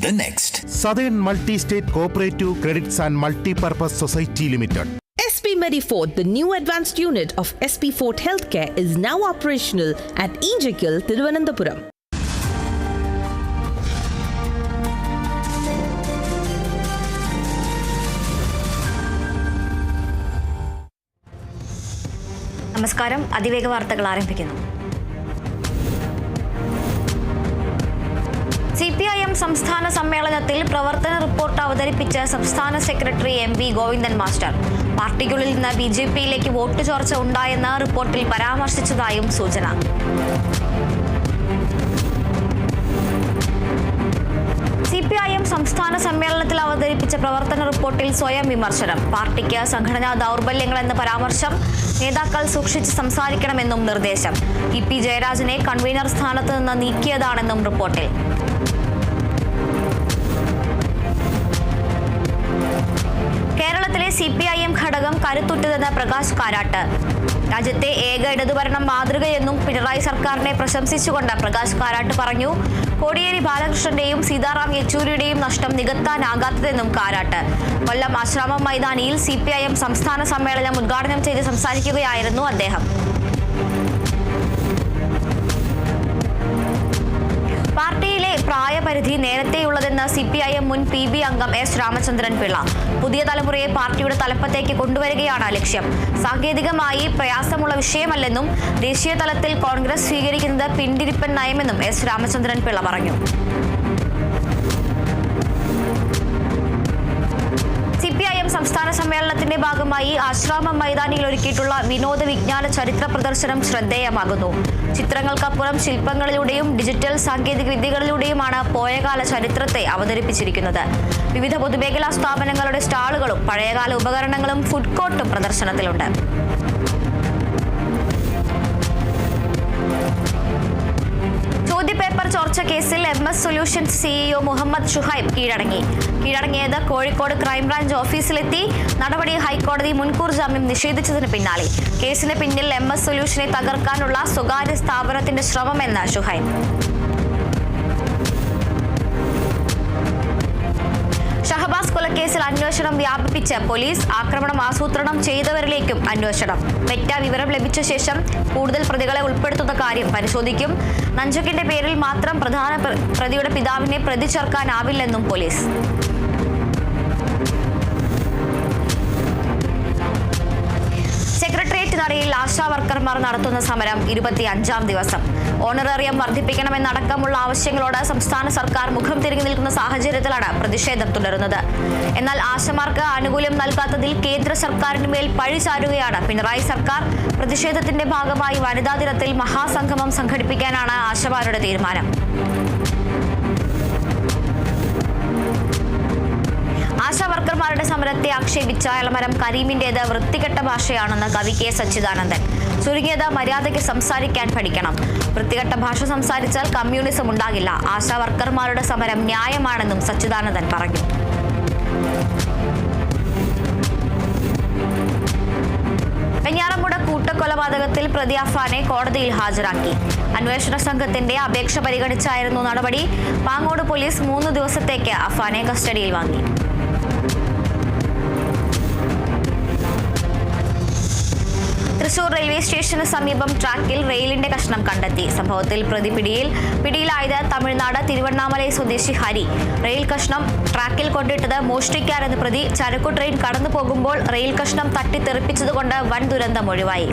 the next. Southern Multi-State Cooperative Credits and Multi-Purpose Society Limited. SP Medifort, the new advanced unit of SP Fort Healthcare, is now operational at Injikil, Thiruvananthapuram. നമസ്കാരം. അതിവേഗ വാർത്തകൾ ആരംഭിക്കുന്നു. CPIM സംസ്ഥാന സമ്മേളനത്തിൽ പ്രവർത്തന report അവതരിപ്പിച്ച സംസ്ഥാന secretary MV Govindan master പാർട്ടിക്കുള്ളിൽ നിന്ന് BJPയിലേക്ക് വോട്ട് ചോർച്ച ഉണ്ടായെന്ന് റിപ്പോർട്ടിൽ പരാമർശിച്ചതായും സൂചന. CPIM സംസ്ഥാന സമ്മേളനത്തിൽ അവതരിപ്പിച്ച പ്രവർത്തന റിപ്പോർട്ടിൽ സ്വയം വിമർശനം. പാർട്ടിക്ക് സംഘടനാ ദൗർബല്യങ്ങളെന്ന പരാമർശം നേതാക്കൾ സൂക്ഷിച്ച് സംസാരിക്കണമെന്നും നിർദ്ദേശം. EP ജയരാജനെ കൺവീനർ സ്ഥാനത്ത് നിന്ന് നീക്കിയതാണെന്നും റിപ്പോർട്ടിൽ. കേരളത്തിലെ CPIM ഘടകം കരുത്തുറ്റതെന്ന് പ്രകാശ് കാരാട്ട്. രാജ്യത്തെ ഏക ഇടതുഭരണം മാതൃകയെന്നും പിണറായി സർക്കാരിനെ പ്രശംസിച്ചുകൊണ്ട് പ്രകാശ് കാരാട്ട് പറഞ്ഞു. കോടിയേരി ബാലകൃഷ്ണന്റെയും സീതാറാം യെച്ചൂരിയുടെയും നഷ്ടം നികത്താനാകാത്തതെന്നും കാരാട്ട്. കൊല്ലം ആശ്രാമം മൈതാനിയിൽ CPIM സംസ്ഥാന സമ്മേളനം ഉദ്ഘാടനം ചെയ്ത് സംസാരിക്കുകയായിരുന്നു അദ്ദേഹം. പാർട്ടിയിലെ പ്രായപരിധി നേരത്തെയുള്ളതെന്ന് CPIM മുൻ PB അംഗം S രാമചന്ദ്രൻ പിള്ള. പുതിയ തലമുറയെ പാർട്ടിയുടെ തലപ്പത്തേക്ക് കൊണ്ടുവരികയാണ് ലക്ഷ്യം. സാങ്കേതികമായി പ്രയാസമുള്ള വിഷയമല്ലെന്നും ദേശീയ തലത്തിൽ കോൺഗ്രസ് സ്വീകരിക്കുന്നത് പിന്തിരിപ്പൻ നയമെന്നും S രാമചന്ദ്രൻ പിള്ള പറഞ്ഞു. CPIM സംസ്ഥാന സമ്മേളനത്തിന്റെ ഭാഗമായി ആശ്രാമം മൈതാനിയിൽ ഒരുക്കിയിട്ടുള്ള വിനോദ വിജ്ഞാന ചരിത്ര പ്രദർശനം ശ്രദ്ധേയമാകുന്നു. ചിത്രങ്ങൾക്കപ്പുറം ശില്പങ്ങളിലൂടെയും ഡിജിറ്റൽ സാങ്കേതിക വിദ്യകളിലൂടെയുമാണ് പോയകാല ചരിത്രത്തെ അവതരിപ്പിച്ചിരിക്കുന്നത്. വിവിധ പൊതുമേഖലാ സ്ഥാപനങ്ങളുടെ സ്റ്റാളുകളും പഴയകാല ഉപകരണങ്ങളും ഫുഡ് കോർട്ടും പ്രദർശനത്തിലുണ്ട്. ചോദ്യപേപ്പർ ചോർച്ച കേസിൽ MS solutions CEO Muhammad Shuhaib കീഴടങ്ങിയത് കോഴിക്കോട് ക്രൈംബ്രാഞ്ച് ഓഫീസിലെത്തി. നടപടി ഹൈക്കോടതി മുൻകൂർ ജാമ്യം നിഷേധിച്ചതിന് പിന്നാലെ കേസിന് പിന്നിൽ MS സൊല്യൂഷനെ തകർക്കാനുള്ള സ്വകാര്യ സ്ഥാപനത്തിന്റെ ശ്രമമെന്ന് ഷുഹൈബ്. ഷഹബാസ് കൊലക്കേസിൽ അന്വേഷണം വ്യാപിപ്പിച്ച് പോലീസ്. ആക്രമണം ആസൂത്രണം ചെയ്തവരിലേക്കും അന്വേഷണം. മെറ്റ വിവരം ലഭിച്ച ശേഷം കൂടുതൽ പ്രതികളെ ഉൾപ്പെടുത്തുന്ന കാര്യം പരിശോധിക്കും. നഞ്ചക്കിന്റെ പേരിൽ മാത്രം പ്രധാന പ്രതിയുടെ പിതാവിനെ പ്രതി ചേർക്കാനാവില്ലെന്നും പോലീസ്. സെക്രട്ടേറിയറ്റ് നടയിൽ ആശാ വർക്കർമാർ നടത്തുന്ന സമരം 25ാം ദിവസം. ഓണറേറിയം വർദ്ധിപ്പിക്കണമെന്നടക്കമുള്ള ആവശ്യങ്ങളോട് സംസ്ഥാന സർക്കാർ മുഖം തിരിഞ്ഞു നിൽക്കുന്ന സാഹചര്യത്തിലാണ് പ്രതിഷേധം തുടരുന്നത്. എന്നാൽ ആശമാർക്ക് ആനുകൂല്യം നൽകാത്തതിൽ കേന്ദ്ര സർക്കാരിന് മേൽ പഴി ചാരുകയാണ് പിണറായി സർക്കാർ. പ്രതിഷേധത്തിന്റെ ഭാഗമായി വനിതാ ദിനത്തിൽ മഹാസംഗമം സംഘടിപ്പിക്കാനാണ് ആശമാരുടെ തീരുമാനം. ആശാ വർക്കർമാരുടെ സമരത്തെ ആക്ഷേപിച്ച എളമരം കരീമിന്റേത് വൃത്തികെട്ട ഭാഷയാണെന്ന് കവി K സച്ചിദാനന്ദൻ. ചുരുങ്ങിയത് മര്യാദയ്ക്ക് സംസാരിക്കാൻ പഠിക്കണം. വൃത്തികെട്ട ഭാഷ സംസാരിച്ചാൽ കമ്മ്യൂണിസം ഉണ്ടാകില്ല. ആശാ വർക്കർമാരുടെ സമരം ന്യായമാണെന്നും സച്ചിദാനന്ദൻ പറഞ്ഞു. വെഞ്ഞാറമൂട് കൂട്ടക്കൊലപാതകത്തിൽ പ്രതി അഫാനെ കോടതിയിൽ ഹാജരാക്കി. അന്വേഷണ സംഘത്തിന്റെ അപേക്ഷ പരിഗണിച്ചായിരുന്നു നടപടി. പാങ്ങോട് പോലീസ് 3 ദിവസത്തേക്ക് അഫാനെ കസ്റ്റഡിയിൽ വാങ്ങി. തൃശൂർ റെയിൽവേ സ്റ്റേഷന് സമീപം ട്രാക്കിൽ റെയിലിന്റെ കഷ്ണം കണ്ടെത്തി. സംഭവത്തിൽ പ്രതി പിടിയിലായത് തമിഴ്നാട് തിരുവണ്ണാമലൈ സ്വദേശി ഹരി. റെയിൽ കഷ്ണം ട്രാക്കിൽ കൊണ്ടിട്ടത് മോഷ്ടിക്കാനെന്ന് പ്രതി. ചരക്കു ട്രെയിൻ കടന്നു പോകുമ്പോൾ റെയിൽ കഷ്ണം തട്ടിത്തെറിപ്പിച്ചതുകൊണ്ട് വൻ ദുരന്തം ഒഴിവായി.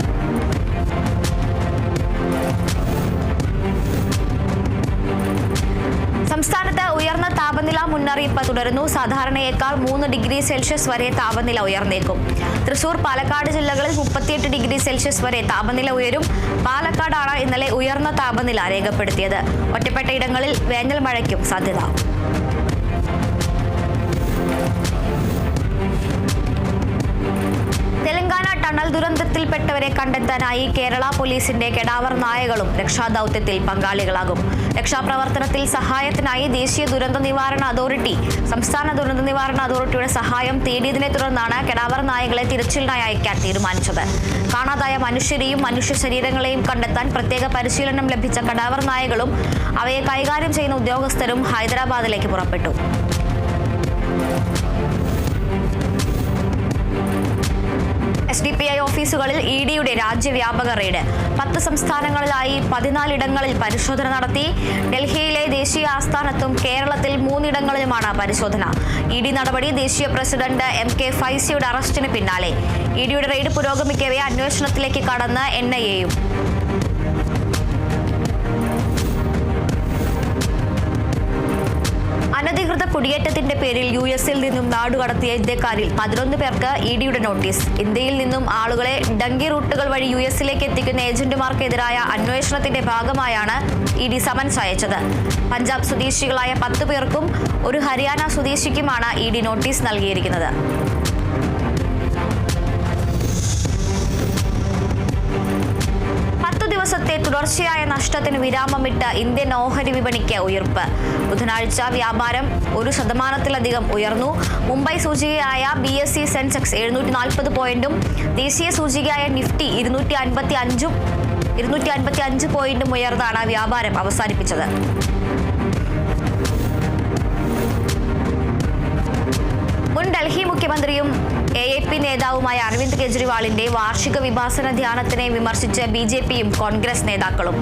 സംസ്ഥാനത്ത് ഉയർന്ന താപനില മുന്നറിയിപ്പ് തുടരുന്നു. സാധാരണയേക്കാൾ 3 ഡിഗ്രി സെൽഷ്യസ് വരെ താപനില ഉയർന്നേക്കും. തൃശൂർ, പാലക്കാട് ജില്ലകളിൽ 38 ഡിഗ്രി സെൽഷ്യസ് വരെ താപനില ഉയരും. പാലക്കാടാണ് ഇന്നലെ ഉയർന്ന താപനില രേഖപ്പെടുത്തിയത്. ഒറ്റപ്പെട്ട ഇടങ്ങളിൽ വേനൽ മഴയ്ക്കും സാധ്യത. തെലങ്കാന ടണൽ ദുരന്തത്തിൽപ്പെട്ടവരെ കണ്ടെത്താനായി കേരള പോലീസിന്റെ കെടാവർ നായകളും രക്ഷാദൌത്യത്തിൽ പങ്കാളികളാകും. രക്ഷാപ്രവർത്തനത്തിൽ സഹായത്തിനായി ദേശീയ ദുരന്ത നിവാരണ അതോറിറ്റി, സംസ്ഥാന ദുരന്ത നിവാരണ അതോറിറ്റിയുടെ സഹായം തേടിയതിനെ തുടർന്നാണ് കെടാവർ നായകളെ തിരച്ചിലിനായി അയക്കാൻ തീരുമാനിച്ചത്. കാണാതായ മനുഷ്യരെയും മനുഷ്യ ശരീരങ്ങളെയും കണ്ടെത്താൻ പ്രത്യേക പരിശീലനം ലഭിച്ച കെടാവർ നായകളും അവയെ കൈകാര്യം ചെയ്യുന്ന ഉദ്യോഗസ്ഥരും ഹൈദരാബാദിലേക്ക് പുറപ്പെട്ടു. SDPI ഓഫീസുകളിൽ EDയുടെ രാജ്യവ്യാപക റെയ്ഡ്. 10 സംസ്ഥാനങ്ങളിലായി 14 ഇടങ്ങളിൽ പരിശോധന നടത്തി. ഡൽഹിയിലെ ദേശീയ ആസ്ഥാനത്തും കേരളത്തിൽ 3 ഇടങ്ങളിലുമാണ് പരിശോധന. ED നടപടി ദേശീയ പ്രസിഡന്റ് MK ഫൈസിയുടെ അറസ്റ്റിന് പിന്നാലെ. EDയുടെ റെയ്ഡ് പുരോഗമിക്കവേ അന്വേഷണത്തിലേക്ക് കടന്ന് NIAയും. അനധികൃത കുടിയേറ്റത്തിന്റെ പേരിൽ US-ൽ നിന്നും നാടുകടത്തിയ ഇന്ത്യക്കാരിൽ 11 പേർക്ക് EDയുടെ നോട്ടീസ്. ഇന്ത്യയിൽ നിന്നും ആളുകളെ ഡങ്കി റൂട്ടുകൾ വഴി US-ലേക്ക് എത്തിക്കുന്ന ഏജന്റുമാർക്കെതിരായ അന്വേഷണത്തിന്റെ ഭാഗമായാണ് ED സമൻസ് അയച്ചത്. പഞ്ചാബ് സ്വദേശികളായ 10 പേർക്കും ഒരു ഹരിയാന സ്വദേശിക്കുമാണ് ED നോട്ടീസ് നൽകിയിരിക്കുന്നത്. ദിവസത്തെ തുടർച്ചയായ നഷ്ടത്തിന് വിരാമമിട്ട ഇന്ത്യൻ ഓഹരി വിപണിക്ക് ഉയർപ്പ്. ബുധനാഴ്ച വ്യാപാരം 1% ഉയർന്നു. മുംബൈ സൂചികയായ BSE സെൻസെക്സ് 740 പോയിന്റും ദേശീയ സൂചികയായ നിഫ്റ്റി 255 പോയിന്റും ഉയർന്നാണ് വ്യാപാരം അവസാനിപ്പിച്ചത്. മുൻ ഡൽഹി മുഖ്യമന്ത്രിയും AAP നേതാവുമായ അരവിന്ദ് കെജ്രിവാളിന്റെ വാർഷിക വിഭാസന ധ്യാനത്തിനെ വിമർശിച്ച് BJPയും കോൺഗ്രസ് നേതാക്കളും.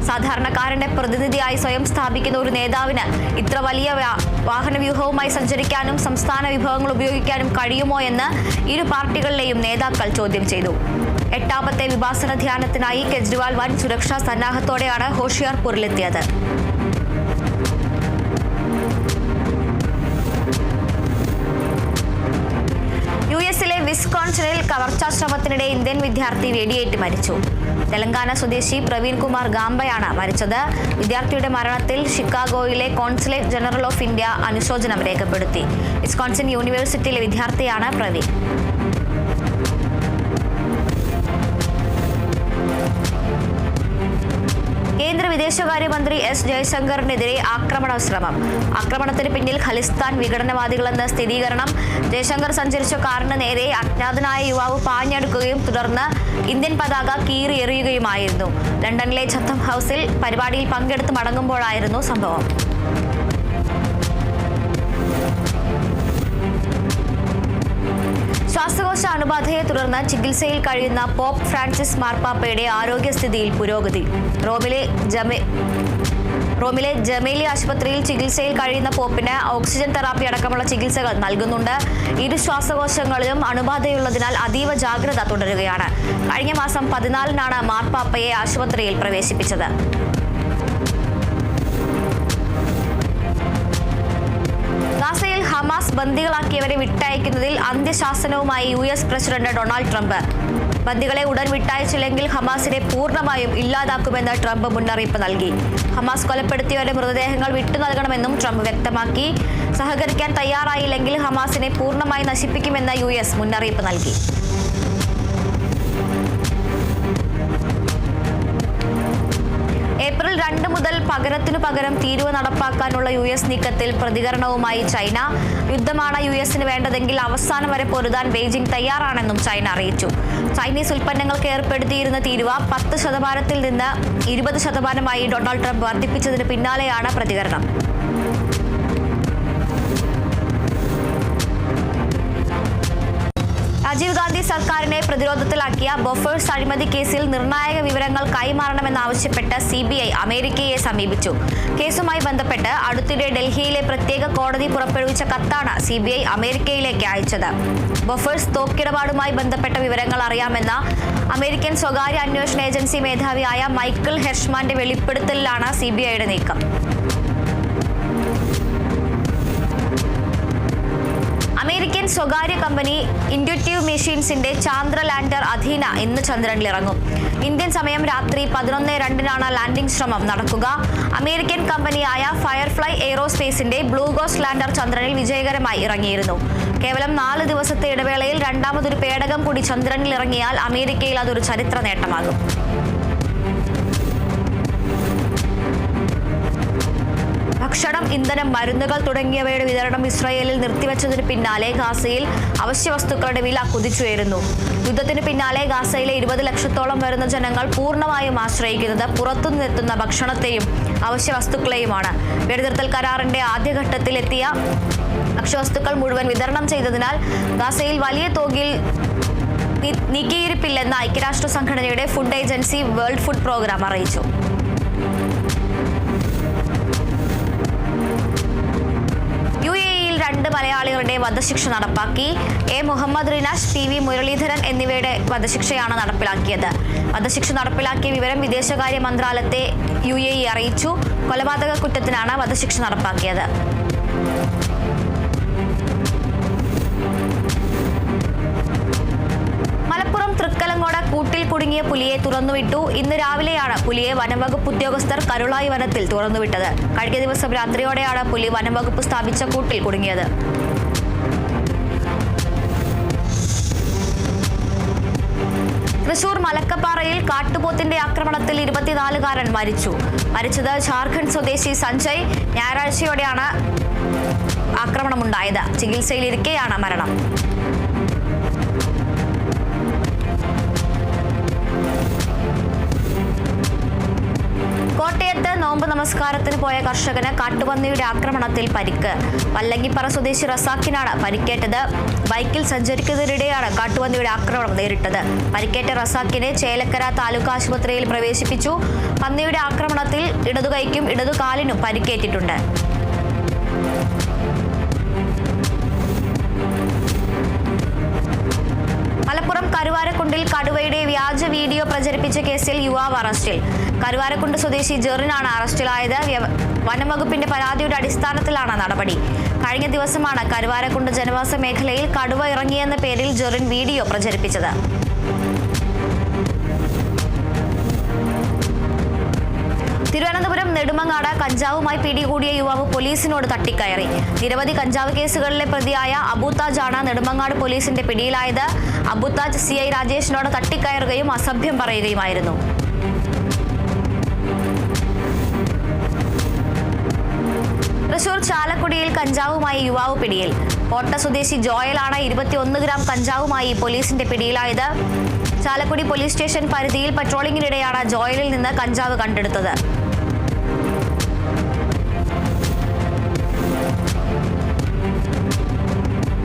സാധാരണക്കാരന്റെ പ്രതിനിധിയായി സ്വയം സ്ഥാപിക്കുന്ന ഒരു നേതാവിന് ഇത്ര വലിയ വാഹന വ്യൂഹവുമായി സഞ്ചരിക്കാനും സംസ്ഥാന വിഭവങ്ങൾ ഉപയോഗിക്കാനും കഴിയുമോ എന്ന് ഇരു പാർട്ടികളിലെയും നേതാക്കൾ ചോദ്യം ചെയ്തു. 8ാമത്തെ വിഭാസന ധ്യാനത്തിനായി കെജ്രിവാൾ വൻ സുരക്ഷാ സന്നാഹത്തോടെയാണ് ഹോഷിയാർപൂരിലെത്തിയത്. US-ലെ വിസ്കോൺസിനിൽ കവർച്ചാ ശ്രമത്തിനിടെ ഇന്ത്യൻ വിദ്യാർത്ഥി വെടിയേറ്റ് മരിച്ചു. തെലങ്കാന സ്വദേശി പ്രവീൺ കുമാർ ഗാംബയാണ് മരിച്ചത്. വിദ്യാർത്ഥിയുടെ മരണത്തിൽ ഷിക്കാഗോയിലെ കോൺസുലേറ്റ് ജനറൽ ഓഫ് ഇന്ത്യ അനുശോചനം രേഖപ്പെടുത്തി. വിസ്കോൺസിൻ യൂണിവേഴ്സിറ്റിയിലെ വിദ്യാർത്ഥിയാണ് പ്രവീൺ. കേന്ദ്ര വിദേശകാര്യമന്ത്രി S. ജയശങ്കറിനെതിരെ ആക്രമണ ശ്രമം. ആക്രമണത്തിന് പിന്നിൽ ഖലിസ്ഥാൻ വിഘടനവാദികളെന്ന സ്ഥിരീകരണം. ജയശങ്കർ സഞ്ചരിച്ച കാറിന് നേരെ അജ്ഞാതനായ യുവാവ് പാഞ്ഞെടുക്കുകയും തുടർന്ന് ഇന്ത്യൻ പതാക കീറി എറിയുകയുമായിരുന്നു. ലണ്ടനിലെ ചത്തം ഹൌസിൽ പരിപാടിയിൽ പങ്കെടുത്ത് മടങ്ങുമ്പോഴായിരുന്നു സംഭവം. ശ്വാസകോശ അണുബാധയെ തുടർന്ന് ചികിത്സയിൽ കഴിയുന്ന പോപ്പ് ഫ്രാൻസിസ് മാർപ്പാപ്പയുടെ ആരോഗ്യസ്ഥിതിയിൽ പുരോഗതി. റോമിലെ ജമേലി ആശുപത്രിയിൽ ചികിത്സയിൽ കഴിയുന്ന പോപ്പിന് ഓക്സിജൻ തെറാപ്പി അടക്കമുള്ള ചികിത്സകൾ നൽകുന്നുണ്ട്. ഇരു ശ്വാസകോശങ്ങളിലും അണുബാധയുള്ളതിനാൽ അതീവ ജാഗ്രത തുടരുകയാണ്. കഴിഞ്ഞ മാസം 14-നാണ് മാർപ്പാപ്പയെ ആശുപത്രിയിൽ പ്രവേശിപ്പിച്ചത്. ഗാസയിൽ ഹമാസ് ബന്ദികളാക്കിയവരെ വിട്ടയക്കുന്നതിൽ അന്ത്യശാസനവുമായി US പ്രസിഡന്റ് ഡൊണാൾഡ് ട്രംപ്. ബന്ദികളെ ഉടൻ വിട്ടയച്ചില്ലെങ്കിൽ ഹമാസിനെ പൂർണ്ണമായും ഇല്ലാതാക്കുമെന്ന് ട്രംപ് മുന്നറിയിപ്പ് നൽകി. ഹമാസ് കൊലപ്പെടുത്തിയവരുടെ മൃതദേഹങ്ങൾ വിട്ടു നൽകണമെന്നും ട്രംപ് വ്യക്തമാക്കി. സഹകരിക്കാൻ തയ്യാറായില്ലെങ്കിൽ ഹമാസിനെ പൂർണ്ണമായി നശിപ്പിക്കുമെന്ന് US മുന്നറിയിപ്പ് നൽകി. ഏപ്രിൽ 2 മുതൽ പകരത്തിനു പകരം തീരുവ നടപ്പാക്കാനുള്ള US നീക്കത്തിൽ പ്രതികരണവുമായി ചൈന. യുദ്ധമാണ് US-ന് വേണ്ടതെങ്കിൽ അവസാനം വരെ പൊരുതാൻ ബെയ്ജിംഗ് തയ്യാറാണെന്നും ചൈന അറിയിച്ചു. ചൈനീസ് ഉൽപ്പന്നങ്ങൾക്ക് ഏർപ്പെടുത്തിയിരുന്ന തീരുവ 10% നിന്ന് 20%-ആയി ഡൊണാൾഡ് ട്രംപ് വർദ്ധിപ്പിച്ചതിന് പിന്നാലെയാണ് പ്രതികരണം. രാജീവ് ഗാന്ധി സർക്കാരിനെ പ്രതിരോധത്തിലാക്കിയ ബൊഫേഴ്സ് അഴിമതി കേസിൽ നിർണായക വിവരങ്ങൾ കൈമാറണമെന്നാവശ്യപ്പെട്ട് CBI അമേരിക്കയെ സമീപിച്ചു. കേസുമായി ബന്ധപ്പെട്ട് അടുത്തിടെ ഡൽഹിയിലെ പ്രത്യേക കോടതി പുറപ്പെടുവിച്ച കത്താണ് CBI അമേരിക്കയിലേക്ക് അയച്ചത്. ബൊഫേഴ്സ് തോക്കിടപാടുമായി ബന്ധപ്പെട്ട വിവരങ്ങൾ അറിയാമെന്ന അമേരിക്കൻ സ്വകാര്യ അന്വേഷണ ഏജൻസി മേധാവിയായ മൈക്കിൾ ഹെർഷ്മാന്റെ വെളിപ്പെടുത്തലിലാണ് CBIയുടെ നീക്കം. അമേരിക്കൻ സ്വകാര്യ കമ്പനി ഇൻഡ്യൂറ്റീവ് മെഷീൻസിന്റെ ചാന്ദ്ര ലാൻഡർ അധീന ഇന്ന് ചന്ദ്രനിലിറങ്ങും. ഇന്ത്യൻ സമയം രാത്രി 11:02-നാണ് ലാൻഡിംഗ് ശ്രമം നടക്കുക. അമേരിക്കൻ കമ്പനിയായ ഫയർഫ്ലൈ എയ്റോസ്പേസിന്റെ ബ്ലൂ ഗോസ്റ്റ് ലാൻഡർ ചന്ദ്രനിൽ വിജയകരമായി ഇറങ്ങിയിരുന്നു. കേവലം 4 ദിവസത്തെ ഇടവേളയിൽ രണ്ടാമതൊരു പേടകം കൂടി ചന്ദ്രനിൽ ഇറങ്ങിയാൽ അമേരിക്കയിൽ അതൊരു ചരിത്ര നേട്ടമാകും. ഭക്ഷണം, ഇന്ധനം, മരുന്നുകൾ തുടങ്ങിയവയുടെ വിതരണം ഇസ്രായേലിൽ നിർത്തിവച്ചതിന് പിന്നാലെ ഗാസയിൽ അവശ്യവസ്തുക്കളുടെ വില കുതിച്ചുയരുന്നു. യുദ്ധത്തിന് പിന്നാലെ ഗാസയിലെ 20 ലക്ഷത്തോളം വരുന്ന ജനങ്ങൾ പൂർണ്ണമായും ആശ്രയിക്കുന്നത് പുറത്തുനിന്നെത്തുന്ന ഭക്ഷണത്തെയും അവശ്യവസ്തുക്കളെയുമാണ്. വെടിനിർത്തൽ കരാറിന്റെ ആദ്യഘട്ടത്തിൽ എത്തിയ ഭക്ഷ്യവസ്തുക്കൾ മുഴുവൻ വിതരണം ചെയ്തതിനാൽ ഗാസയിൽ വലിയ തോതിൽ നീക്കിയിരിപ്പില്ലെന്ന് ഐക്യരാഷ്ട്ര സംഘടനയുടെ food agency world food programme അറിയിച്ചു. UAE-യിൽ 2 മലയാളികളുടെ വധശിക്ഷ നടപ്പാക്കി. മുഹമ്മദ് റിനാഷ്, PV മുരളീധരൻ എന്നിവയുടെ വധശിക്ഷയാണ് നടപ്പിലാക്കിയത്. വധശിക്ഷ നടപ്പിലാക്കിയ വിവരം വിദേശകാര്യ മന്ത്രാലയത്തെ UAE അറിയിച്ചു. കൊലപാതക കുറ്റത്തിനാണ് വധശിക്ഷ നടപ്പാക്കിയത്. മലപ്പുറം തൃക്കലങ്ങോട് കൂട്ടിൽ കുടുങ്ങിയ പുലിയെ തുറന്നുവിട്ടു. ഇന്ന് രാവിലെയാണ് പുലിയെ വനംവകുപ്പ് ഉദ്യോഗസ്ഥർ കരുളായി വനത്തിൽ തുറന്നുവിട്ടത്. കഴിഞ്ഞ ദിവസം രാത്രിയോടെയാണ് പുലി വനംവകുപ്പ് സ്ഥാപിച്ച കൂട്ടിൽ കുടുങ്ങിയത്. തൃശൂർ മലക്കപ്പാറയിൽ കാട്ടുപോത്തിന്റെ ആക്രമണത്തിൽ 24-കാരൻ മരിച്ചു. മരിച്ചത് ജാർഖണ്ഡ് സ്വദേശി സഞ്ജയ്. ഞായറാഴ്ചയോടെയാണ് ആക്രമണമുണ്ടായത്. ചികിത്സയിലിരിക്കെയാണ് മരണം. കോട്ടയത്ത് നോമ്പ് നമസ്കാരത്തിന് പോയ കർഷകന് കാട്ടുപന്നിയുടെ ആക്രമണത്തിൽ പരിക്ക്. വല്ലങ്ങിപ്പറ സ്വദേശി റസാക്കിനാണ് പരിക്കേറ്റത്. ബൈക്കിൽ സഞ്ചരിക്കുന്നതിനിടെയാണ് കാട്ടുപന്നിയുടെ ആക്രമണം നേരിട്ടത്. പരിക്കേറ്റ റസാക്കിനെ ചേലക്കര താലൂക്ക് ആശുപത്രിയിൽ പ്രവേശിപ്പിച്ചു. പന്നിയുടെ ആക്രമണത്തിൽ ഇടതുകൈക്കും ഇടതുകാലിനും പരിക്കേറ്റിട്ടുണ്ട്. മലപ്പുറം കരുവാരക്കുണ്ടിൽ കടുവയുടെ വ്യാജ വീഡിയോ പ്രചരിപ്പിച്ച കേസിൽ യുവാവ് അറസ്റ്റിൽ. കരുവാരക്കുണ്ട് സ്വദേശി ജെറിനാണ് അറസ്റ്റിലായത്. വനംവകുപ്പിന്റെ പരാതിയുടെ അടിസ്ഥാനത്തിലാണ് നടപടി. കഴിഞ്ഞ ദിവസമാണ് കരുവാരക്കുണ്ട് ജനവാസ മേഖലയിൽ കടുവ ഇറങ്ങിയെന്ന പേരിൽ ജെറിൻ വീഡിയോ പ്രചരിപ്പിച്ചത്. തിരുവനന്തപുരം നെടുമങ്ങാട് കഞ്ചാവുമായി പിടികൂടിയ യുവാവ് പോലീസിനോട് തട്ടിക്കയറി. നിരവധി കഞ്ചാവ് കേസുകളിലെ പ്രതിയായ അബുതാജാണ് നെടുമങ്ങാട് പോലീസിന്റെ പിടിയിലായത്. അബുതാജ് CI രാജേഷിനോട് തട്ടിക്കയറുകയും അസഭ്യം പറയുകയുമായിരുന്നു. തൃശൂർ ചാലക്കുടിയിൽ കഞ്ചാവുമായി യുവാവ് പിടിയിൽ. കോട്ട സ്വദേശി ജോയലാണ് 21 ഗ്രാം കഞ്ചാവുമായി പോലീസിന്റെ പിടിയിലായത്. ചാലക്കുടി പോലീസ് സ്റ്റേഷൻ പരിധിയിൽ പട്രോളിംഗിനിടെയാണ് ജോയലിൽ നിന്ന് കഞ്ചാവ് കണ്ടെടുത്തത്.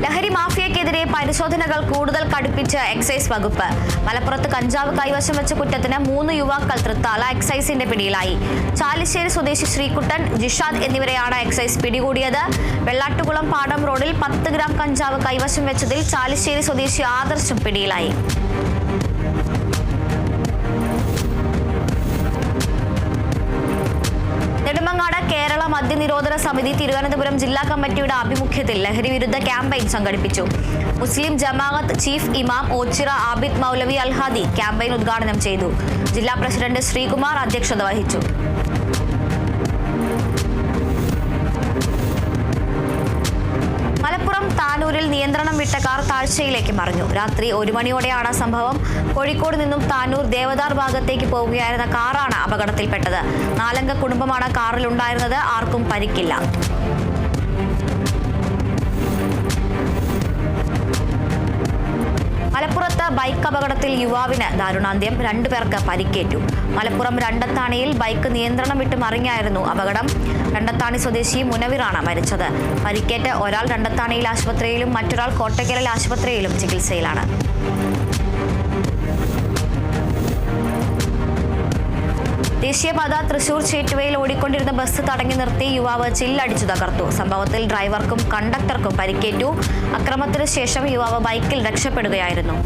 ലഹരി മാഫിയക്കെതിരെ പരിശോധനകൾ കൂടുതൽ കടുപ്പിച്ച് എക്സൈസ് വകുപ്പ്. മലപ്പുറത്ത് കഞ്ചാവ് കൈവശം വെച്ച കുറ്റത്തിന് 3 യുവാക്കൾ തൃത്താല എക്സൈസിന്റെ പിടിയിലായി. ചാലിശ്ശേരി സ്വദേശി ശ്രീകുട്ടൻ, ജിഷാദ് എന്നിവരെയാണ് എക്സൈസ് പിടികൂടിയത്. വെള്ളാട്ടുകുളം പാടം റോഡിൽ 10 ഗ്രാം കഞ്ചാവ് കൈവശം വെച്ചതിൽ ചാലിശ്ശേരി സ്വദേശി ആദർശും പിടിയിലായി. നെടുമങ്ങാട് കേരള മദ്യനിരോധന സമിതി തിരുവനന്തപുരം ജില്ലാ കമ്മിറ്റിയുടെ ആഭിമുഖ്യത്തിൽ ലഹരി വിരുദ്ധ ക്യാമ്പയിൻ സംഘടിപ്പിച്ചു. മുസ്ലിം ജമാഅത്ത് ചീഫ് ഇമാം ഓച്ചിറ ആബിദ് മൗലവി അൽഹാദി ക്യാമ്പയിൻ ഉദ്ഘാടനം ചെയ്തു. ജില്ലാ പ്രസിഡന്റ് ശ്രീകുമാർ അധ്യക്ഷത വഹിച്ചു. മലപ്പുറം താനൂരിൽ നിയന്ത്രണം വിട്ട കാർ താഴ്ചയിലേക്ക് മറിഞ്ഞു. രാത്രി 1 മണിയോടെയാണ് സംഭവം. കോഴിക്കോട് നിന്നും താനൂർ ദേവദാർ ഭാഗത്തേക്ക് പോവുകയായിരുന്ന കാറാണ് അപകടത്തിൽപ്പെട്ടത്. 4-അംഗ കുടുംബമാണ് കാറിലുണ്ടായിരുന്നത്. ആർക്കും പരിക്കില്ല. മലപ്പുറത്ത് ബൈക്ക് അപകടത്തിൽ യുവാവിന് ദാരുണാന്ത്യം. 2 പേർക്ക് പരിക്കേറ്റു. മലപ്പുറം രണ്ടത്താണിയിൽ ബൈക്ക് നിയന്ത്രണം വിട്ട് മറിഞ്ഞായിരുന്നു അപകടം. രണ്ടത്താണി സ്വദേശി മുനവിറാണ് മരിച്ചത്. പരിക്കേറ്റ ഒരാൾ രണ്ടത്താണിയിൽ ആശുപത്രിയിലും മറ്റൊരാൾ കോട്ടക്കലിൽ ആശുപത്രിയിലും ചികിത്സയിലാണ്. ദേശീയപാത തൃശൂർ ചേറ്റുവയിൽ ഓടിക്കൊണ്ടിരുന്ന ബസ് തടഞ്ഞു നിർത്തി യുവാവ് ചില്ലടിച്ചു തകർത്തു. സംഭവത്തിൽ ഡ്രൈവർക്കും കണ്ടക്ടർക്കും പരിക്കേറ്റു. അക്രമത്തിന് ശേഷം യുവാവ് ബൈക്കിൽ രക്ഷപ്പെടുകയായിരുന്നു.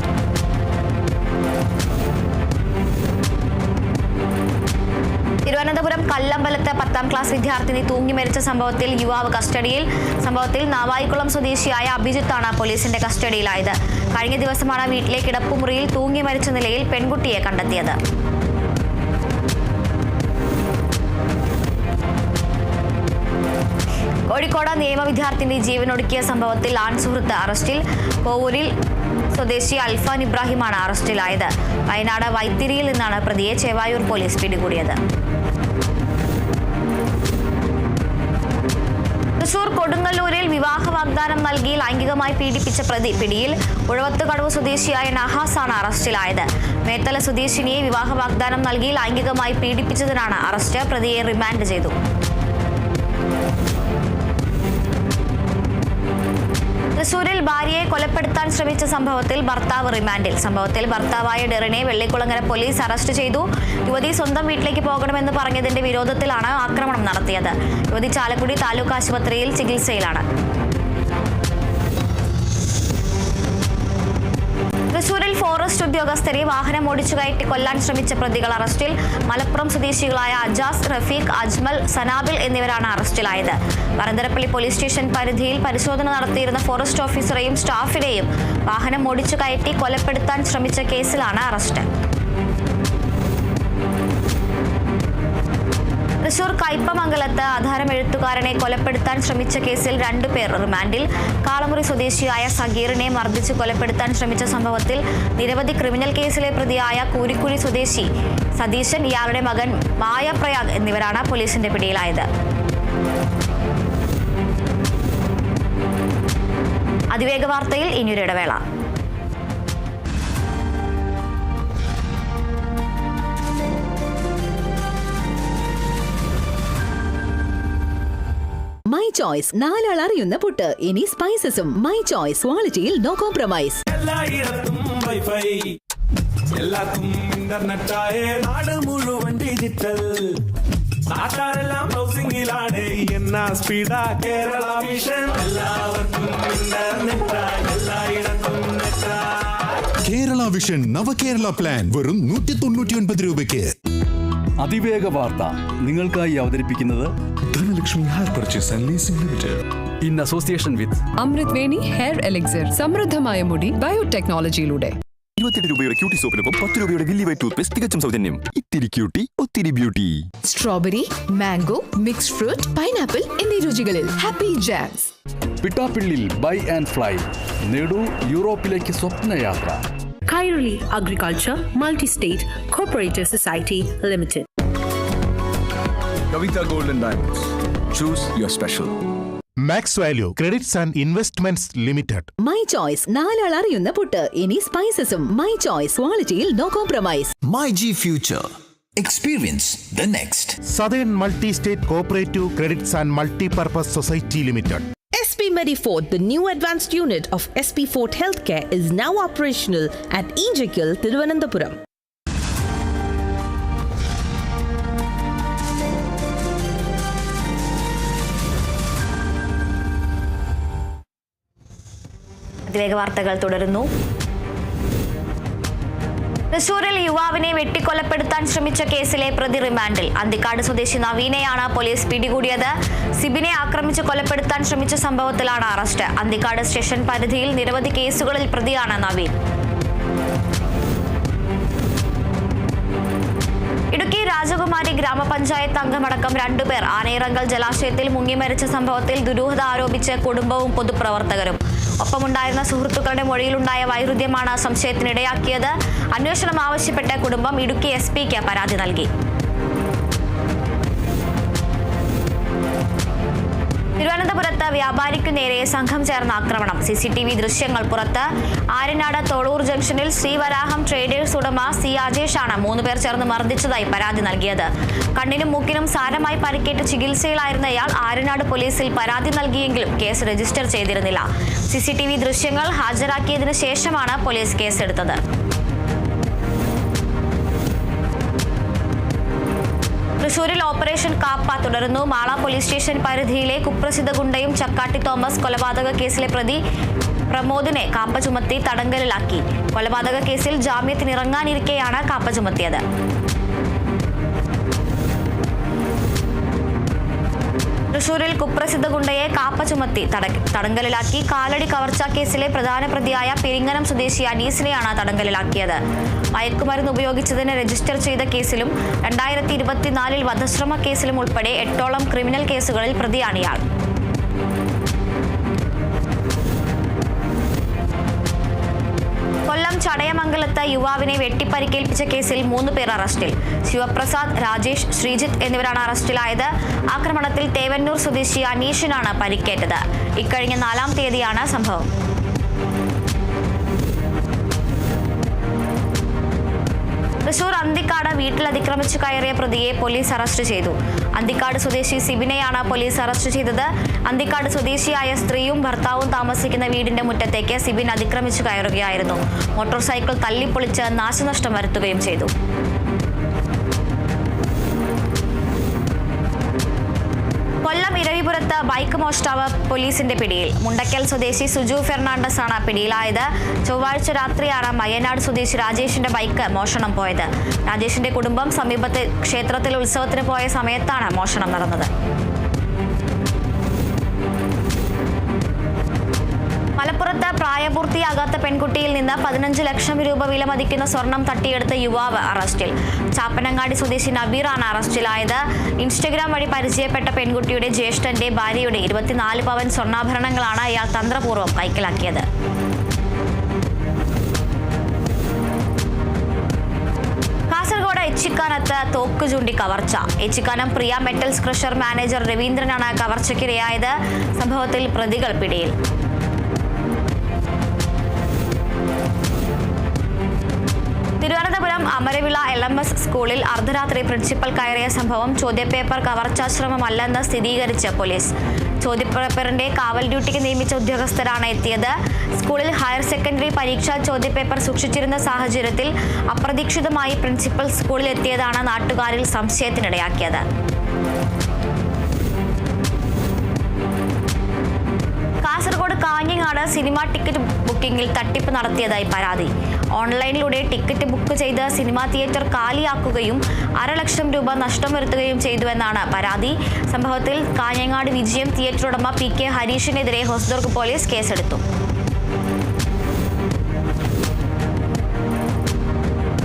തിരുവനന്തപുരം കല്ലമ്പലത്ത് 10ാം ക്ലാസ് വിദ്യാർത്ഥിനി തൂങ്ങി മരിച്ച സംഭവത്തിൽ യുവാവ് കസ്റ്റഡിയിൽ. സംഭവത്തിൽ നാവായിക്കുളം സ്വദേശിയായ അഭിജിത്താണ് പോലീസിന്റെ കസ്റ്റഡിയിലായത്. കഴിഞ്ഞ ദിവസമാണ് വീട്ടിലെ കിടപ്പുമുറിയിൽ തൂങ്ങി മരിച്ച നിലയിൽ പെൺകുട്ടിയെ കണ്ടെത്തിയത്. കോഴിക്കോട് നിയമ വിദ്യാർത്ഥിനി ജീവനൊടുക്കിയ സംഭവത്തിൽ ആൺസുഹൃത്ത് അറസ്റ്റിൽ. കോവൂരിൽ സ്വദേശി അൽഫാൻ ഇബ്രാഹിമാണ് അറസ്റ്റിലായത്. വയനാട് വൈത്തിരിയിൽ നിന്നാണ് പ്രതിയെ ചേവായൂർ പോലീസ് പിടികൂടിയത്. തൃശൂർ കൊടുങ്ങല്ലൂരിൽ വിവാഹ വാഗ്ദാനം നൽകി ലൈംഗികമായി പീഡിപ്പിച്ച പ്രതി പിടിയിൽ. ഉഴവത്തുകടവ് സ്വദേശിയായ നഹാസാണ് അറസ്റ്റിലായത്. മേത്തല സ്വദേശിനിയെ വിവാഹ വാഗ്ദാനം നൽകി ലൈംഗികമായി പീഡിപ്പിച്ചതിനാണ് അറസ്റ്റ്. പ്രതിയെ റിമാൻഡ് ചെയ്തു. തൃശൂരിൽ ഭാര്യയെ കൊലപ്പെടുത്താൻ ശ്രമിച്ച സംഭവത്തിൽ ഭർത്താവ് റിമാൻഡിൽ. സംഭവത്തിൽ ഭർത്താവായ ഡെറിനെ വെള്ളിക്കുളങ്ങര പോലീസ് അറസ്റ്റ് ചെയ്തു. യുവതി സ്വന്തം വീട്ടിലേക്ക് പോകണമെന്ന് പറഞ്ഞതിന്റെ വിരോധത്തിലാണ് ആക്രമണം നടത്തിയത്. യുവതി ചാലക്കുടി താലൂക്ക് ആശുപത്രിയിൽ ചികിത്സയിലാണ്. തൃശൂരിൽ ഫോറസ്റ്റ് ഉദ്യോഗസ്ഥരെ വാഹനം ഓടിച്ചു കയറ്റി കൊല്ലാൻ ശ്രമിച്ച പ്രതികൾ അറസ്റ്റിൽ. മലപ്പുറം സ്വദേശികളായ അജാസ്, റഫീഖ്, അജ്മൽ, സനാബിൽ എന്നിവരാണ് അറസ്റ്റിലായത്. വരന്തരപ്പള്ളി പോലീസ് സ്റ്റേഷൻ പരിധിയിൽ പരിശോധന നടത്തിയിരുന്ന ഫോറസ്റ്റ് ഓഫീസറെയും സ്റ്റാഫിനെയും വാഹനം ഓടിച്ചു കയറ്റി കൊലപ്പെടുത്താൻ ശ്രമിച്ച കേസിലാണ് അറസ്റ്റ്. തൃശൂർ കയ്പമംഗലത്ത് ആധാരം എഴുത്തുകാരനെ കൊലപ്പെടുത്താൻ ശ്രമിച്ച കേസിൽ 2 പേർ റിമാൻഡിൽ. കാളമുറി സ്വദേശിയായ സഗീറിനെ മർദ്ദിച്ച് കൊലപ്പെടുത്താൻ ശ്രമിച്ച സംഭവത്തിൽ നിരവധി ക്രിമിനൽ കേസിലെ പ്രതിയായ കൂരിക്കുഴി സ്വദേശി സതീശൻ, ഇയാളുടെ മകൻ മായ പ്രയാഗ് എന്നിവരാണ് പോലീസിന്റെ പിടിയിലായത്. അതിവേഗ വാർത്തയിൽ ഇനിയൊരു ഇടവേള. മൈ ചോയ്സ്, 4 ആൾ അറിയുന്ന പുട്ട്. ഇനി സ്പൈസസും. മൈ ചോയ്സ്, ക്വാളിറ്റിയിൽ നോ കോംപ്രമൈസ്. എല്ലായിടത്തും വൈഫൈ, എല്ലാവർക്കും ഇന്റർനെറ്റായ നാട് മുഴുവൻ ഡിജിറ്റൽ. നാട്ടാരെല്ലാം ബ്രൗസിംഗിലാണ്. എന്നാ സ്പീഡാ കേരള വിഷൻ. എല്ലാവർക്കും ഇന്റർനെറ്റായി, എല്ലായിടത്തും നെറ്റായി. കേരള വിഷൻ നവകേരള പ്ലാൻ വെറും 199 രൂപയ്ക്ക്. അതിവേഗ വാർത്ത നിങ്ങൾക്കായി അവതരിപ്പിക്കുന്നത് Dhanalakshmi hire purchase and leasing limited in association with Amrutveni hair elixir. സമൃദ്ധമായ മുടി ബയോടെക്നോളജിയിലൂടെ. 28 രൂപയുടെ ക്യൂട്ടി സോപ്പിനൊപ്പം 10 രൂപയുടെ വില്ലി വൈറ്റ് ടൂത്ത് പേസ്റ്റ് തികച്ചും സൗജന്യം. ഇത്തിരി ക്യൂട്ടി ഒത്തിരി beauty. Strawberry, mango, mixed fruit, pineapple എന്നീ രുചികളിൽ ഹാപ്പി ജാംസ്. പിട്ടാപ്പിള്ളിൽ ബൈ ആൻഡ് ഫ്ലൈ. നേടൂ യൂറോപ്പിലേക്ക് സ്വപ്നയാത്ര. Kairali Agriculture Multi-State Cooperative Society Limited. Kavita Gold and Diamonds. Choose your special. Max value credits and investments limited. My choice, 4 ആൾ അറിയുന്ന പുട്ട്. ഇനി സ്പൈസസും. മൈ ചോയ്സ്, ക്വാളിറ്റിയിൽ no compromise. My G Future. Experience the next. Southern multi state cooperative credits and multipurpose society limited. SP Medifort, the new advanced unit of SP Fort Healthcare, is now operational at Injikil, Thiruvananthapuram. അതിവേഗ വാർത്തകൾ തുടരുന്നു. തൃശൂരിൽ യുവാവിനെ വെട്ടിക്കൊലപ്പെടുത്താൻ ശ്രമിച്ച കേസിലെ പ്രതി റിമാൻഡിൽ. അന്തിക്കാട് സ്വദേശി നവീനെയാണ് പോലീസ് പിടികൂടിയത്. സിബിനെ ആക്രമിച്ച് കൊലപ്പെടുത്താൻ ശ്രമിച്ച സംഭവത്തിലാണ് അറസ്റ്റ്. അന്തിക്കാട് സ്റ്റേഷൻ പരിധിയിൽ നിരവധി കേസുകളിൽ പ്രതിയാണ് നവീൻ. ഇടുക്കി രാജകുമാരി ഗ്രാമപഞ്ചായത്ത് അംഗമടക്കം 2 പേർ ആനയിറങ്കൽ ജലാശയത്തിൽ മുങ്ങി മരിച്ച സംഭവത്തിൽ ദുരൂഹത ആരോപിച്ച് കുടുംബവും പൊതുപ്രവർത്തകരും. ഒപ്പമുണ്ടായിരുന്ന സുഹൃത്തുക്കളുടെ മൊഴിയിലുണ്ടായ വൈരുദ്ധ്യമാണ് സംശയത്തിനിടയാക്കിയത്. അന്വേഷണം ആവശ്യപ്പെട്ട് കുടുംബം ഇടുക്കി SP-ക്ക് പരാതി നൽകി. തിരുവനന്തപുരത്ത് വ്യാപാരിക്കു നേരെ സംഘം ചേർന്ന ആക്രമണം. CCTV ദൃശ്യങ്ങൾ പുറത്ത്. ആര്യനാട് തോളൂർ ജംഗ്ഷനിൽ ശ്രീവരാഹം ട്രേഡേഴ്സ് ഉടമ C അജേഷാണ് 3 പേർ ചേർന്ന് മർദ്ദിച്ചതായി പരാതി നൽകിയത്. കണ്ണിനും മൂക്കിനും സാരമായി പരിക്കേറ്റ് ചികിത്സയിലായിരുന്ന ഇയാൾ ആര്യനാട് പോലീസിൽ പരാതി നൽകിയെങ്കിലും കേസ് രജിസ്റ്റർ ചെയ്തിരുന്നില്ല. CCTV ദൃശ്യങ്ങൾ ഹാജരാക്കിയതിനു ശേഷമാണ് പോലീസ് കേസെടുത്തത്. തൃശൂരിൽ ഓപ്പറേഷൻ കാപ്പ തുടരുന്നു. മാള പോലീസ് സ്റ്റേഷൻ പരിധിയിലെ കുപ്രസിദ്ധ ഗുണ്ടയും ചക്കാട്ടി തോമസ് കൊലപാതക കേസിലെ പ്രതി പ്രമോദിനെ കാപ്പ ചുമത്തി തടങ്കലിലാക്കി. കൊലപാതക കേസിൽ ജാമ്യത്തിനിറങ്ങാനിരിക്കെയാണ് കാപ്പ ചുമത്തിയത്. തൃശൂരിൽ കുപ്രസിദ്ധ ഗുണ്ടയെ കാപ്പ ചുമത്തി തടങ്കലിലാക്കി. കാലടി കവർച്ചാ കേസിലെ പ്രധാന പ്രതിയായ പെരിങ്ങനം സ്വദേശി അനീസിനെയാണ് തടങ്കലിലാക്കിയത്. മയക്കുമരുന്ന് ഉപയോഗിച്ചതിന് രജിസ്റ്റർ ചെയ്ത കേസിലും 2024 വധശ്രമ കേസിലും ഉൾപ്പെടെ 8ഓളം ക്രിമിനൽ കേസുകളിൽ പ്രതിയാണ് ഇയാൾ. കൊല്ലം ചടയമംഗലത്ത് യുവാവിനെ വെട്ടിപ്പരിക്കേൽപ്പിച്ച കേസിൽ 3 പേർ അറസ്റ്റിൽ. ശിവപ്രസാദ്, രാജേഷ്, ശ്രീജിത്ത് എന്നിവരാണ് അറസ്റ്റിലായത്. ആക്രമണത്തിൽ തേവന്നൂർ സ്വദേശി അനീഷിനാണ് പരിക്കേറ്റത്. ഇക്കഴിഞ്ഞ 4-ാം തീയതിയാണ് സംഭവം. തൃശൂർ അന്തിക്കാട് വീട്ടിൽ അതിക്രമിച്ചു കയറിയ പ്രതിയെ പോലീസ് അറസ്റ്റ് ചെയ്തു. അന്തിക്കാട് സ്വദേശി സിബിനെയാണ് പോലീസ് അറസ്റ്റ് ചെയ്തത്. അന്തിക്കാട് സ്വദേശിയായ സ്ത്രീയും ഭർത്താവും താമസിക്കുന്ന വീടിന്റെ മുറ്റത്തേക്ക് സിബിൻ അതിക്രമിച്ചു കയറുകയായിരുന്നു. മോട്ടോർ സൈക്കിൾ തല്ലിപ്പൊളിച്ച് നാശനഷ്ടം വരുത്തുകയും ചെയ്തു. കൊല്ലം ഇരവിപുരത്ത് ബൈക്ക് മോഷ്ടാവ് പോലീസിന്റെ പിടിയിൽ. മുണ്ടക്കൽ സ്വദേശി സുജു ഫെർണാണ്ടസ് ആണ് പിടിയിലായത്. ചൊവ്വാഴ്ച രാത്രിയാണ് മയ്യനാട് സ്വദേശി രാജേഷിന്റെ ബൈക്ക് മോഷണം പോയത്. രാജേഷിന്റെ കുടുംബം സമീപത്തെ ക്ഷേത്രത്തിൽ ഉത്സവത്തിന് പോയ സമയത്താണ് മോഷണം നടന്നത്. മലപ്പുറത്ത് പ്രായപൂർത്തിയാകാത്ത പെൺകുട്ടിയിൽ നിന്ന് 15 ലക്ഷം രൂപ വില മതിക്കുന്ന സ്വർണം തട്ടിയെടുത്ത യുവാവ് അറസ്റ്റിൽ. ചാപ്പനങ്ങാടി സ്വദേശി നബീറാണ് അറസ്റ്റിലായത്. ഇൻസ്റ്റഗ്രാം വഴി പരിചയപ്പെട്ട പെൺകുട്ടിയുടെ ജ്യേഷ്ഠന്റെ ഭാര്യയുടെ 24 പവൻ സ്വർണ്ണാഭരണങ്ങളാണ് ഇയാൾ തന്ത്രപൂർവ്വം കൈക്കലാക്കിയത്. കാസർഗോഡ് എച്ചിക്കാനത്ത് തോക്ക് ചൂണ്ടി കവർച്ച. എച്ചിക്കാനം പ്രിയ മെറ്റൽസ് ക്രഷർ മാനേജർ രവീന്ദ്രനാണ് കവർച്ചയ്ക്കിരയായത്. സംഭവത്തിൽ പ്രതികൾ പിടിയിൽ. തിരുവനന്തപുരം അമരവിള LMS സ്കൂളിൽ അർദ്ധരാത്രി പ്രിൻസിപ്പൽ കയറിയ സംഭവം ചോദ്യപേപ്പർ കവർച്ചാശ്രമമല്ലെന്ന് സ്ഥിരീകരിച്ച് പോലീസ്. ചോദ്യപേപ്പറിന്റെ കാവൽ ഡ്യൂട്ടിക്ക് നിയമിച്ച ഉദ്യോഗസ്ഥരാണ് എത്തിയത്. സ്കൂളിൽ ഹയർ സെക്കൻഡറി പരീക്ഷാ ചോദ്യപേപ്പർ സൂക്ഷിച്ചിരുന്ന സാഹചര്യത്തിൽ അപ്രതീക്ഷിതമായി പ്രിൻസിപ്പൽ സ്കൂളിൽ എത്തിയതാണ് നാട്ടുകാരിൽ സംശയത്തിനിടയാക്കിയത്. കാസർഗോഡ് കാഞ്ഞങ്ങാട് സിനിമാ ടിക്കറ്റ് ബുക്കിംഗിൽ തട്ടിപ്പ് നടത്തിയതായി പരാതി. ഓൺലൈനിലൂടെ ടിക്കറ്റ് ബുക്ക് ചെയ്ത് സിനിമാ തിയേറ്റർ കാലിയാക്കുകയും 1.5 ലക്ഷം രൂപ നഷ്ടം വരുത്തുകയും ചെയ്തുവെന്നാണ് പരാതി. സംഭവത്തിൽ കാഞ്ഞങ്ങാട് വിജയം തിയേറ്റർ ഉടമ PK ഹരീഷിനെതിരെ ഹൊസ്ദുർഗ് പോലീസ് കേസെടുത്തു.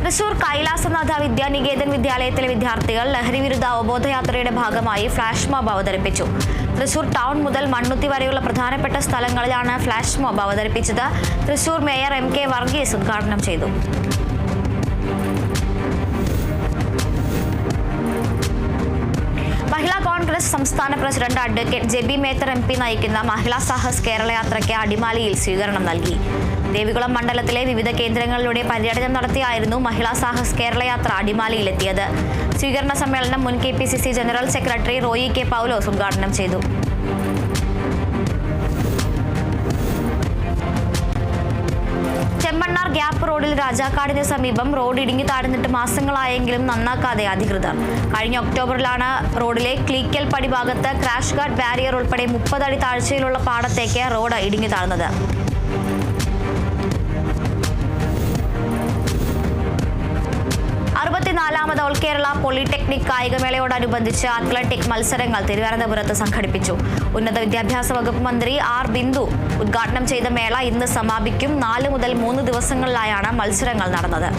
തൃശൂർ കൈലാസനാഥ വിദ്യാനികേതൻ വിദ്യാലയത്തിലെ വിദ്യാർത്ഥികൾ ലഹരിവിരുദ്ധ അവബോധയാത്രയുടെ ഭാഗമായി ഫ്ലാഷ് മോബ് അവതരിപ്പിച്ചു. തൃശൂർ ടൗൺ മുതൽ മണ്ണുത്തി വരെയുള്ള പ്രധാനപ്പെട്ട സ്ഥലങ്ങളിലാണ് ഫ്ലാഷ് മോബ് അവതരിപ്പിച്ചത്. തൃശൂർ മേയർ MK വർഗീസ് ഉദ്ഘാടനം ചെയ്തു. മഹിളാ കോൺഗ്രസ് സംസ്ഥാന president advocate Jebi Mather MP നയിക്കുന്ന മഹിളാ സാഹസ് കേരള യാത്രയ്ക്ക് അടിമാലിയിൽ സ്വീകരണം നൽകി. ദേവികുളം മണ്ഡലത്തിലെ വിവിധ കേന്ദ്രങ്ങളിലൂടെ പര്യടനം നടത്തിയായിരുന്നു മഹിളാ സാഹസ് കേരള യാത്ര അടിമാലിയിലെത്തിയത്. സ്വീകരണ സമ്മേളനം മുൻ KPCC general secretary Roy K പൗലോസ് ഉദ്ഘാടനം ചെയ്തു. ചെമ്മണ്ണാർ ഗ്യാപ്പ് റോഡിൽ രാജാക്കാടിന് സമീപം റോഡ് ഇടിഞ്ഞു താഴ്ന്നിട്ട് മാസങ്ങളായെങ്കിലും നന്നാക്കാതെ അധികൃതർ. കഴിഞ്ഞ ഒക്ടോബറിലാണ് റോഡിലെ ക്ലീക്കൽ പടി ഭാഗത്ത് ക്രാഷ് ഗാർഡ് ബാരിയർ ഉൾപ്പെടെ 30 അടി താഴ്ചയിലുള്ള പാടത്തേക്ക് റോഡ് ഇടിഞ്ഞു താഴ്ന്നത്. 64ാമത് ഓൾ കേരള പോളിടെക്നിക് കായികമേളയോടനുബന്ധിച്ച് അത്ലറ്റിക് മത്സരങ്ങൾ തിരുവനന്തപുരത്ത് സംഘടിപ്പിച്ചു. ഉന്നത വിദ്യാഭ്യാസ വകുപ്പ് മന്ത്രി R ബിന്ദു ഉദ്ഘാടനം ചെയ്ത മേള ഇന്ന് സമാപിക്കും. 4 മുതൽ 3 ദിവസങ്ങളിലായാണ് മത്സരങ്ങൾ നടന്നത്.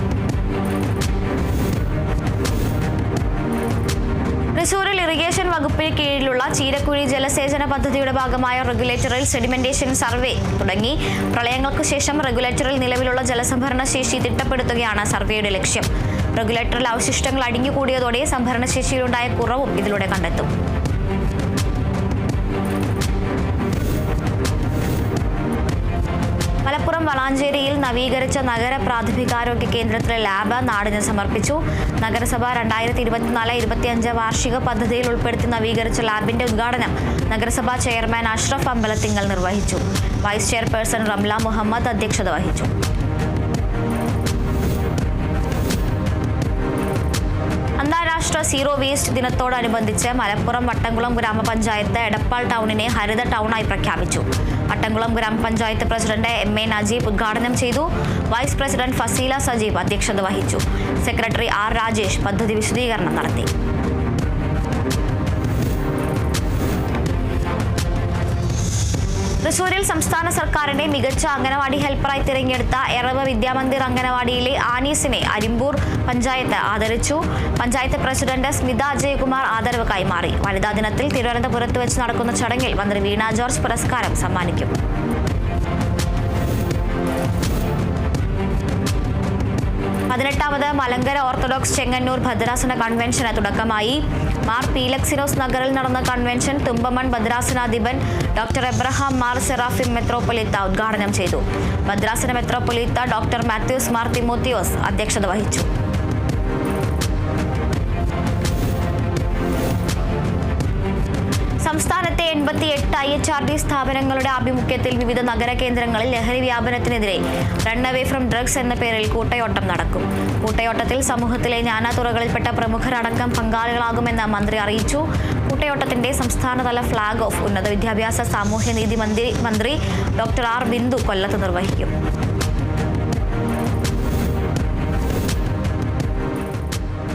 തൃശൂരിൽ ഇറിഗേഷൻ വകുപ്പിന് കീഴിലുള്ള ചീരക്കുഴി ജലസേചന പദ്ധതിയുടെ ഭാഗമായ റെഗുലേറ്ററിൽ സെഡിമെന്റേഷൻ സർവേ തുടങ്ങി. പ്രളയങ്ങൾക്ക് ശേഷം റെഗുലേറ്ററിൽ നിലവിലുള്ള ജലസംഭരണ ശേഷി തിട്ടപ്പെടുത്തുകയാണ് സർവേയുടെ ലക്ഷ്യം. റെഗുലേറ്ററിൽ അവശിഷ്ടങ്ങൾ അടിഞ്ഞുകൂടിയതോടെ സംഭരണശേഷിയിലുണ്ടായ കുറവും ഇതിലൂടെ കണ്ടെത്തും. മലപ്പുറം വളാഞ്ചേരിയിൽ നവീകരിച്ച നഗര പ്രാഥമികാരോഗ്യ കേന്ദ്രത്തിലെ ലാബ് നാടിന് സമർപ്പിച്ചു. നഗരസഭ 2024-25 വാർഷിക പദ്ധതിയിൽ ഉൾപ്പെടുത്തി നവീകരിച്ച ലാബിന്റെ ഉദ്ഘാടനം നഗരസഭാ ചെയർമാൻ അഷ്റഫ് അമ്പലത്തിങ്ങൽ നിർവഹിച്ചു. വൈസ് ചെയർപേഴ്സൺ റംല മുഹമ്മദ് അധ്യക്ഷത വഹിച്ചു. അന്താരാഷ്ട്ര സീറോ വേസ്റ്റ് ദിനത്തോടനുബന്ധിച്ച് മലപ്പുറം വട്ടംകുളം ഗ്രാമപഞ്ചായത്ത് എടപ്പാൾ ടൗണിനെ ഹരിത ടൗണായി പ്രഖ്യാപിച്ചു. വട്ടംകുളം ഗ്രാമപഞ്ചായത്ത് പ്രസിഡന്റ് MA നജീബ് ഉദ്ഘാടനം ചെയ്തു. വൈസ് പ്രസിഡന്റ് ഫസീല സജീബ് അധ്യക്ഷത വഹിച്ചു. സെക്രട്ടറി R രാജേഷ് പദ്ധതി വിശദീകരണം നടത്തി. തൃശൂരിൽ സംസ്ഥാന സർക്കാരിന്റെ മികച്ച അംഗനവാടി ഹെൽപ്പറായി തിരഞ്ഞെടുത്ത എറവ് വിദ്യാമന്ദിർ അംഗനവാടിയിലെ ആനീസിനെ അരിമ്പൂർ പഞ്ചായത്ത് ആദരിച്ചു. പഞ്ചായത്ത് പ്രസിഡന്റ് സ്മിത അജയകുമാർ ആദരവ് കൈമാറി. വനിതാ ദിനത്തിൽ തിരുവനന്തപുരത്ത് വെച്ച് നടക്കുന്ന ചടങ്ങിൽ മന്ത്രി വീണ ജോർജ് പുരസ്കാരം സമ്മാനിക്കും. 18ാമത് മലങ്കര ഓർത്തഡോക്സ് ചെങ്ങന്നൂർ ഭദ്രാസന കൺവെൻഷന് തുടക്കമായി. മാർ പീലക്സിനോസ് നഗറിൽ നടന്ന കൺവെൻഷൻ തുമ്പമൺ ഭദ്രാസനാധിപൻ ഡോക്ടർ എബ്രഹാം മാർ സെറാഫിം മെത്രോപൊലിത്ത ഉദ്ഘാടനം ചെയ്തു. ഭദ്രാസന മെത്രോപൊലിത്ത ഡോക്ടർ മാത്യൂസ് മാർ തിമോത്തിയോസ് അധ്യക്ഷത വഹിച്ചു. സംസ്ഥാനത്തെ 88 IHRD സ്ഥാപനങ്ങളുടെ ആഭിമുഖ്യത്തിൽ വിവിധ നഗര കേന്ദ്രങ്ങളിൽ ലഹരി വ്യാപനത്തിനെതിരെ റൺ അവേ ഫ്രം ഡ്രഗ്സ് എന്ന പേരിൽ കൂട്ടയോട്ടം നടക്കും. കൂട്ടയോട്ടത്തിൽ സമൂഹത്തിലെ നാനാതുറകളിൽപ്പെട്ട പ്രമുഖരടക്കം പങ്കാളികളാകുമെന്ന് മന്ത്രി അറിയിച്ചു. കൂട്ടയോട്ടത്തിന്റെ സംസ്ഥാനതല ഫ്ളാഗ് ഓഫ് ഉന്നത വിദ്യാഭ്യാസ സാമൂഹ്യനീതി മന്ത്രി ഡോക്ടർ ആർ ബിന്ദു കൊല്ലത്ത് നിർവഹിക്കും.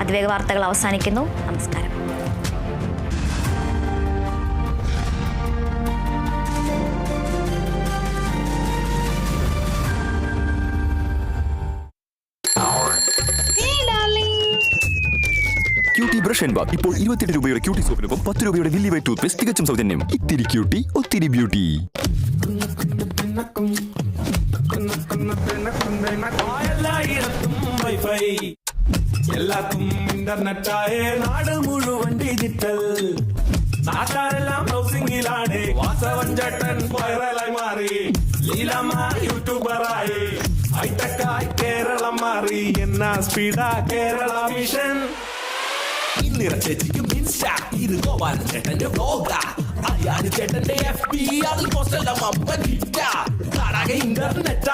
അതിവേഗ വാർത്തകൾ അവസാനിക്കുന്നു. നമസ്കാരം. ക്യൂട്ടി ബ്രഷ് ആൻഡ് ബാത്ത് ഇപ്പോൾ 28 രൂപയുടെ ക്യൂട്ടി സോപ്പിനൊപ്പം 10 രൂപയുടെ വില്ലി വൈറ്റ് ടൂത്ത് പേസ്റ്റ് തികച്ചും സൗജന്യം. ഇത്തിരി ക്യൂട്ടി ഒത്തിരി ബ്യൂട്ടി. എല്ലായിടത്തും വൈഫൈ, എല്ലാത്തും ഇന്റർനെറ്റായേ, നാട് മുഴുവൻ ഡിജിറ്റൽ. നാട്ടാരെല്ലാം ബ്രൗസിംഗിലാണ്. വാസവൻ ചേട്ടൻ വൈറലായി മാറി. ലീലമ്മ യൂട്യൂബറായി. ഹൈടെക്കായി കേരളം മാറി. എന്നാ സ്പീഡാ കേരള മിഷൻ. ചേച്ചിക്കും ഇൻസ്റ്റ, ഇത് ഗോപാലൻ ചേട്ടന്റെ വ്ലോഗ. അയാന് ചേട്ടന്റെ FB, അതിൽ പോസ്റ്റെല്ലാം അപ്പൻ ഹിറ്റ. ഇന്റർനെറ്റ്